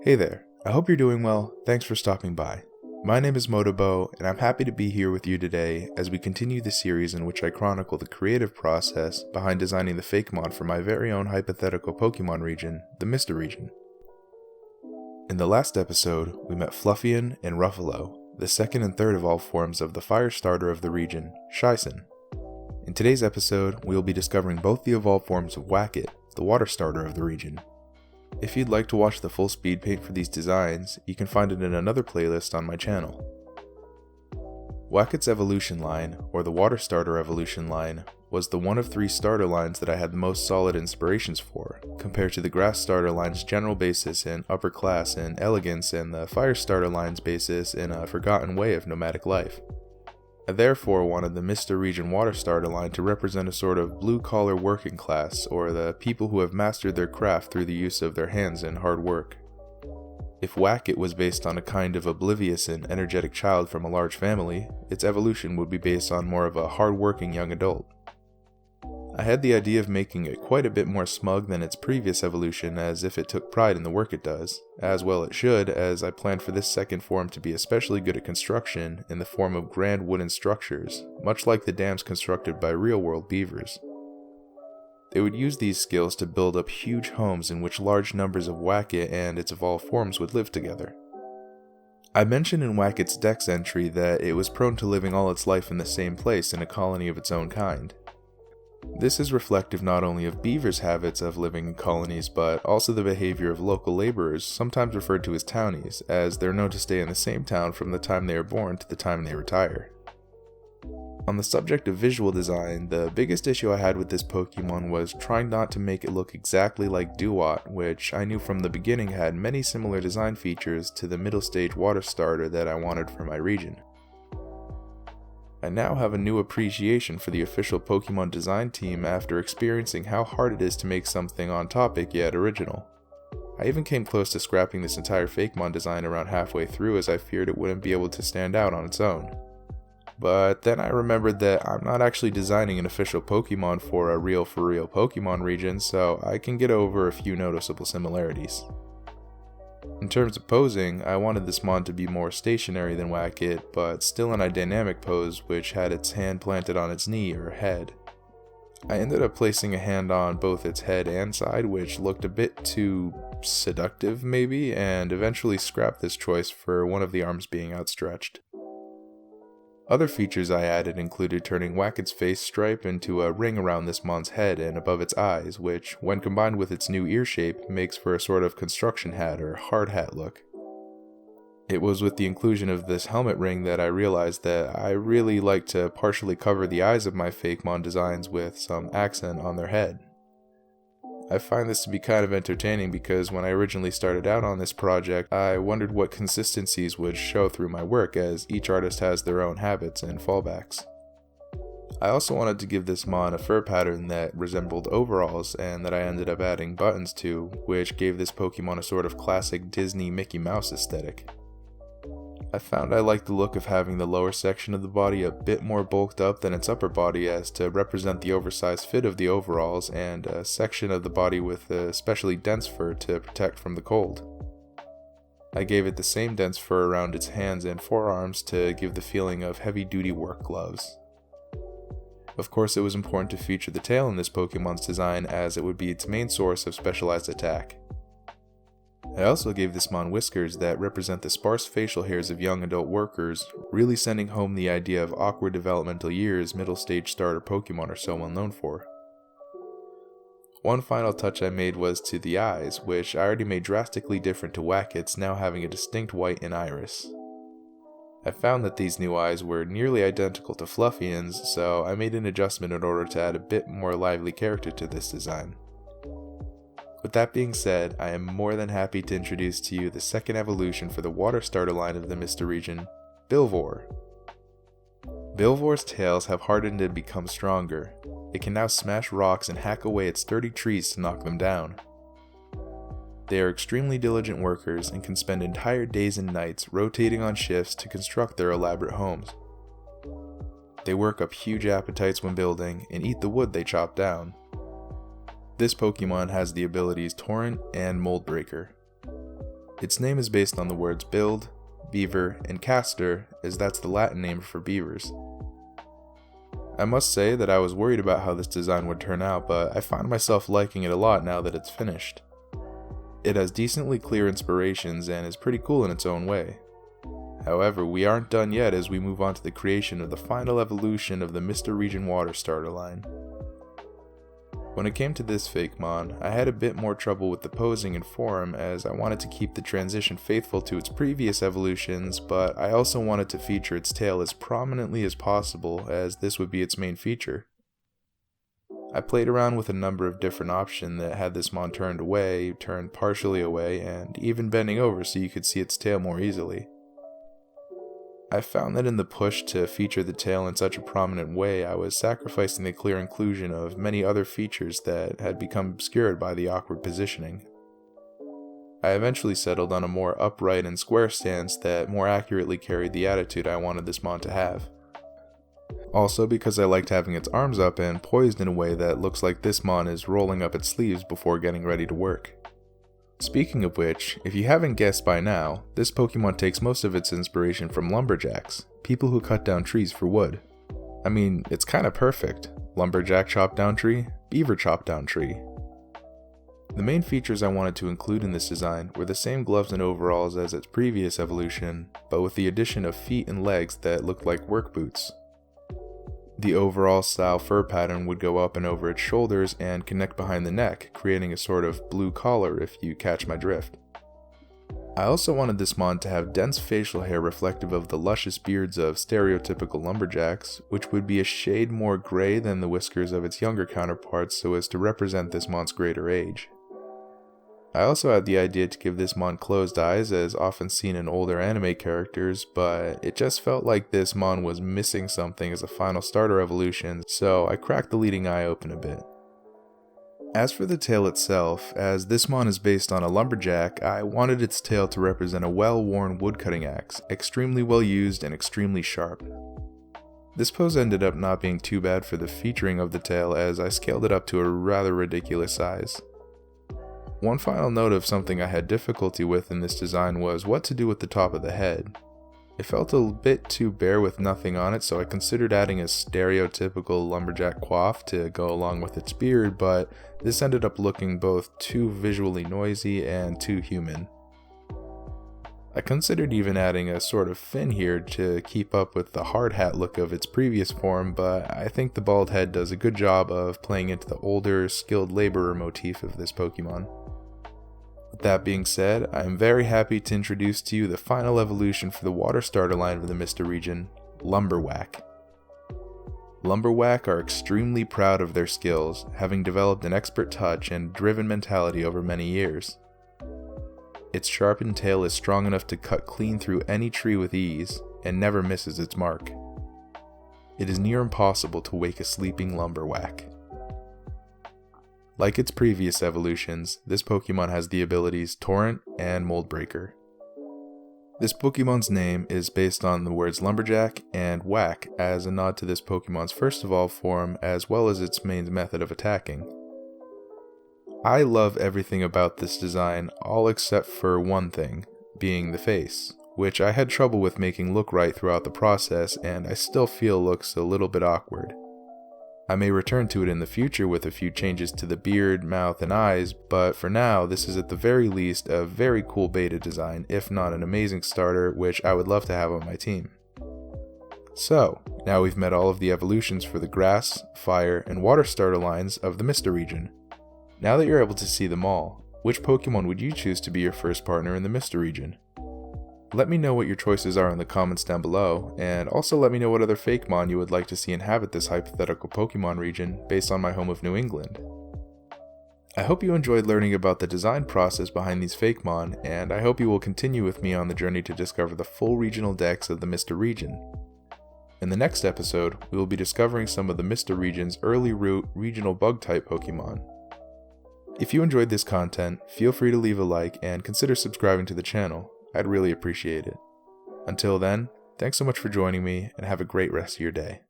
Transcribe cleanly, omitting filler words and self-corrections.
Hey there, I hope you're doing well. Thanks for stopping by. My name is Motobo, and I'm happy to be here with you today as we continue the series in which I chronicle the creative process behind designing the Fakemon for my very own hypothetical Pokémon region, the Mista Region. In the last episode, we met Fluffian and Ruffalo, the second and third evolved forms of the fire starter of the region, Shison. In today's episode, we will be discovering both the evolved forms of Wacket, the water starter of the region. If you'd like to watch the full speed paint for these designs, you can find it in another playlist on my channel. Wacket's evolution line, or the water starter evolution line, was the one of three starter lines that I had the most solid inspirations for, compared to the grass starter line's general basis in upper class and elegance and the fire starter line's basis in a forgotten way of nomadic life. I therefore wanted the Mista Region water starter line to represent a sort of blue-collar working class, or the people who have mastered their craft through the use of their hands and hard work. If Wacket was based on a kind of oblivious and energetic child from a large family, its evolution would be based on more of a hard-working young adult. I had the idea of making it quite a bit more smug than its previous evolution, as if it took pride in the work it does, as well it should, as I planned for this second form to be especially good at construction in the form of grand wooden structures, much like the dams constructed by real-world beavers. They would use these skills to build up huge homes in which large numbers of Wacket and its evolved forms would live together. I mentioned in Wacket's Dex entry that it was prone to living all its life in the same place in a colony of its own kind. This is reflective not only of beavers' habits of living in colonies, but also the behavior of local laborers, sometimes referred to as townies, as they're known to stay in the same town from the time they are born to the time they retire. On the subject of visual design, the biggest issue I had with this Pokemon was trying not to make it look exactly like Duat, which I knew from the beginning had many similar design features to the middle stage water starter that I wanted for my region. I now have a new appreciation for the official Pokemon design team after experiencing how hard it is to make something on topic yet original. I even came close to scrapping this entire Fakemon design around halfway through, as I feared it wouldn't be able to stand out on its own. But then I remembered that I'm not actually designing an official Pokemon for a real-for-real Pokemon region, so I can get over a few noticeable similarities. In terms of posing, I wanted this mon to be more stationary than Wacket, but still in a dynamic pose which had its hand planted on its knee or head. I ended up placing a hand on both its head and side, which looked a bit too seductive maybe, and eventually scrapped this choice for one of the arms being outstretched. Other features I added included turning Wacket's face stripe into a ring around this mon's head and above its eyes, which, when combined with its new ear shape, makes for a sort of construction hat or hard hat look. It was with the inclusion of this helmet ring that I realized that I really like to partially cover the eyes of my Fakemon designs with some accent on their head. I find this to be kind of entertaining because when I originally started out on this project, I wondered what consistencies would show through my work, as each artist has their own habits and fallbacks. I also wanted to give this mon a fur pattern that resembled overalls and that I ended up adding buttons to, which gave this Pokemon a sort of classic Disney Mickey Mouse aesthetic. I found I liked the look of having the lower section of the body a bit more bulked up than its upper body, as to represent the oversized fit of the overalls, and a section of the body with especially dense fur to protect from the cold. I gave it the same dense fur around its hands and forearms to give the feeling of heavy-duty work gloves. Of course, it was important to feature the tail in this Pokemon's design, as it would be its main source of specialized attack. I also gave this mon whiskers that represent the sparse facial hairs of young adult workers, really sending home the idea of awkward developmental years middle stage starter Pokemon are so well known for. One final touch I made was to the eyes, which I already made drastically different to Wacket's, now having a distinct white in iris. I found that these new eyes were nearly identical to Fluffian's, so I made an adjustment in order to add a bit more lively character to this design. With that being said, I am more than happy to introduce to you the second evolution for the water starter line of the Mista region, Bilvor. Bilvor's tails have hardened and become stronger. It can now smash rocks and hack away at sturdy trees to knock them down. They are extremely diligent workers and can spend entire days and nights rotating on shifts to construct their elaborate homes. They work up huge appetites when building and eat the wood they chop down. This Pokemon has the abilities Torrent and Mold Breaker. Its name is based on the words build, beaver, and castor, as that's the Latin name for beavers. I must say that I was worried about how this design would turn out, but I find myself liking it a lot now that it's finished. It has decently clear inspirations and is pretty cool in its own way. However, we aren't done yet as we move on to the creation of the final evolution of the Mista Region water starter line. When it came to this Fakemon, I had a bit more trouble with the posing and form as I wanted to keep the transition faithful to its previous evolutions, but I also wanted to feature its tail as prominently as possible as this would be its main feature. I played around with a number of different options that had this mon turned away, turned partially away, and even bending over so you could see its tail more easily. I found that in the push to feature the tail in such a prominent way, I was sacrificing the clear inclusion of many other features that had become obscured by the awkward positioning. I eventually settled on a more upright and square stance that more accurately carried the attitude I wanted this mon to have. Also because I liked having its arms up and poised in a way that looks like this mon is rolling up its sleeves before getting ready to work. Speaking of which, if you haven't guessed by now, this Pokemon takes most of its inspiration from lumberjacks, people who cut down trees for wood. I mean, it's kinda perfect. Lumberjack chop down tree, beaver chop down tree. The main features I wanted to include in this design were the same gloves and overalls as its previous evolution, but with the addition of feet and legs that looked like work boots. The overall style fur pattern would go up and over its shoulders and connect behind the neck, creating a sort of blue collar if you catch my drift. I also wanted this mon to have dense facial hair reflective of the luscious beards of stereotypical lumberjacks, which would be a shade more gray than the whiskers of its younger counterparts so as to represent this mon's greater age. I also had the idea to give this mon closed eyes as often seen in older anime characters, but it just felt like this mon was missing something as a final starter evolution, so I cracked the leading eye open a bit. As for the tail itself, as this mon is based on a lumberjack, I wanted its tail to represent a well-worn woodcutting axe, extremely well used and extremely sharp. This pose ended up not being too bad for the featuring of the tail as I scaled it up to a rather ridiculous size. One final note of something I had difficulty with in this design was what to do with the top of the head. It felt a bit too bare with nothing on it, so I considered adding a stereotypical lumberjack coif to go along with its beard, but this ended up looking both too visually noisy and too human. I considered even adding a sort of fin here to keep up with the hard hat look of its previous form, but I think the bald head does a good job of playing into the older, skilled laborer motif of this Pokemon. With that being said, I am very happy to introduce to you the final evolution for the water starter line of the Mista region, Lumberwhack. Lumberwhack are extremely proud of their skills, having developed an expert touch and driven mentality over many years. Its sharpened tail is strong enough to cut clean through any tree with ease, and never misses its mark. It is near impossible to wake a sleeping Lumberwhack. Like its previous evolutions, this Pokemon has the abilities Torrent and Mold Breaker. This Pokemon's name is based on the words Lumberjack and Whack as a nod to this Pokemon's first evolved form as well as its main method of attacking. I love everything about this design, all except for one thing, being the face, which I had trouble with making look right throughout the process and I still feel looks a little bit awkward. I may return to it in the future with a few changes to the beard, mouth, and eyes, but for now, this is at the very least a very cool beta design, if not an amazing starter, which I would love to have on my team. So, now we've met all of the evolutions for the grass, fire, and water starter lines of the Mista region. Now that you're able to see them all, which Pokemon would you choose to be your first partner in the Mista region? Let me know what your choices are in the comments down below, and also let me know what other Fakemon you would like to see inhabit this hypothetical Pokemon region based on my home of New England. I hope you enjoyed learning about the design process behind these Fakemon, and I hope you will continue with me on the journey to discover the full regional dex of the Mista region. In the next episode, we will be discovering some of the Mista region's early root regional bug-type Pokemon. If you enjoyed this content, feel free to leave a like and consider subscribing to the channel. I'd really appreciate it. Until then, thanks so much for joining me and have a great rest of your day.